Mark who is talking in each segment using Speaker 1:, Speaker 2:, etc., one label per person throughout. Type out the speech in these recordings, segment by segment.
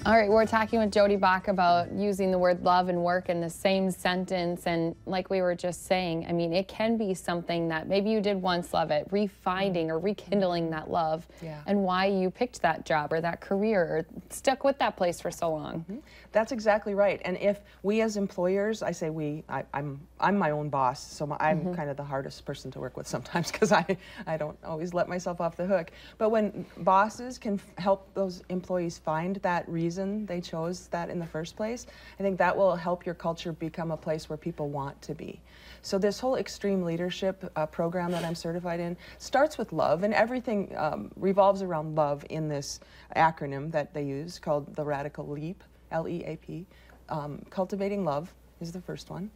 Speaker 1: All right, we're talking with Jody Bach about using the word love and work in the same sentence, and like we were just saying, I mean, it can be something that maybe you did once love it, refinding or rekindling that love, and why you picked that job or that career or stuck with that place for so long.
Speaker 2: That's exactly right. And if we as employers, I say we, I'm my own boss, so I'm kind of the hardest person to work with sometimes because I don't always let myself off the hook. But when bosses can help those employees find that reason they chose that in the first place, I think that will help your culture become a place where people want to be. So this whole extreme leadership program that I'm certified in starts with love, and everything revolves around love in this acronym that they use called the Radical Leap, L-E-A-P. Cultivating love is the first one.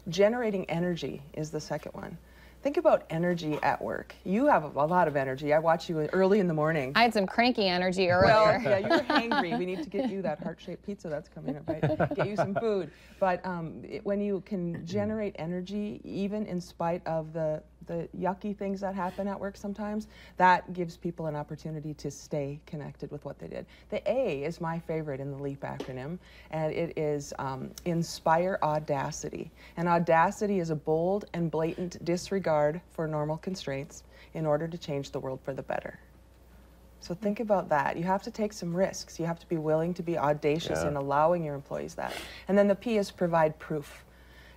Speaker 2: Generating energy is the second one. Think about energy at work. You have a lot of energy. I watch you early in the morning.
Speaker 1: I had some cranky energy earlier.
Speaker 2: Well, yeah, you're hangry. We need to get you that heart-shaped pizza that's coming up, right? Get you some food. But when you can generate energy, even in spite of the yucky things that happen at work sometimes, that gives people an opportunity to stay connected with what they did. The A is my favorite in the LEAP acronym, and it is inspire audacity. And audacity is a bold and blatant disregard for normal constraints in order to change the world for the better. So think about that. You have to take some risks. You have to be willing to be audacious in allowing your employees that. And then the P is provide proof.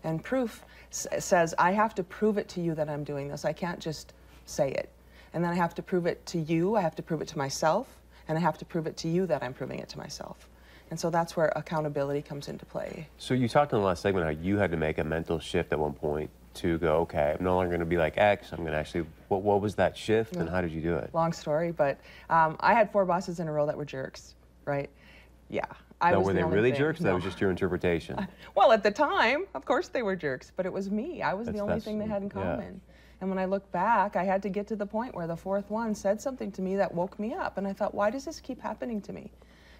Speaker 2: And proof says, I have to prove it to you that I'm doing this. I can't just say it. And then I have to prove it to you, I have to prove it to myself, and I have to prove it to you that I'm proving it to myself. And so that's where accountability comes into play.
Speaker 3: So you talked in the last segment how you had to make a mental shift at one point to go, okay, I'm no longer going to be like X, I'm going to actually, what was that shift and how did you do it?
Speaker 2: Long story, but I had 4 bosses in a row that were jerks, right? Yeah.
Speaker 3: Now, were they really jerks? No. That was just your interpretation?
Speaker 2: Well, at the time, of course they were jerks, but it was me. I was the only thing they had in common. And when I look back, I had to get to the point where the 4th one said something to me that woke me up. And I thought, why does this keep happening to me?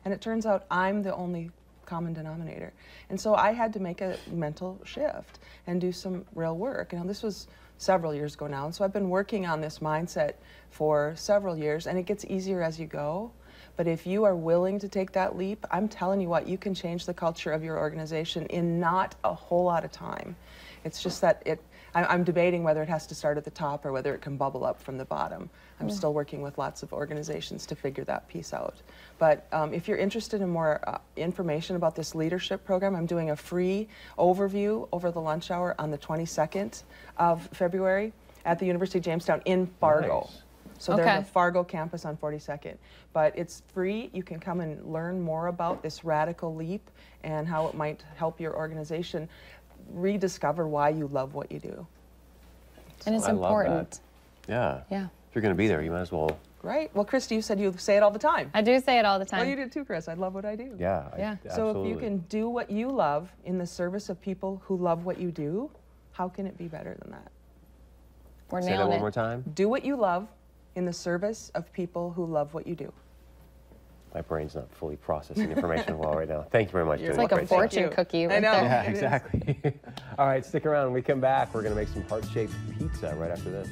Speaker 2: And it turns out I'm the only common denominator. And so I had to make a mental shift and do some real work. And this was several years ago now. And so I've been working on this mindset for several years, and it gets easier as you go. But if you are willing to take that leap, I'm telling you what, you can change the culture of your organization in not a whole lot of time. It's just that I'm debating whether it has to start at the top or whether it can bubble up from the bottom. I'm still working with lots of organizations to figure that piece out. But if you're interested in more information about this leadership program, I'm doing a free overview over the lunch hour on the 22nd of February at the University of Jamestown in Fargo. Nice. So there's a Fargo campus on 42nd. But it's free. You can come and learn more about this radical leap and how it might help your organization rediscover why you love what you do.
Speaker 1: And it's important.
Speaker 3: Yeah. If you're going to be there, you might as well.
Speaker 2: Right. Well, Christy, you said you say it all the time.
Speaker 1: I do say it all the time.
Speaker 2: Well, you did too, Chris. I love what I do.
Speaker 3: Yeah.
Speaker 2: So if you can do what you love in the service of people who love what you do, how can it be better than that?
Speaker 1: We're
Speaker 3: Say that one more time.
Speaker 2: Do what you love in the service of people who love what you do.
Speaker 3: My brain's not fully processing information well right now. Thank you very much.
Speaker 1: It's like a fortune cookie right
Speaker 2: I know.
Speaker 1: there.
Speaker 3: Yeah, exactly. All right, stick around. When we come back, we're going to make some heart-shaped pizza right after this.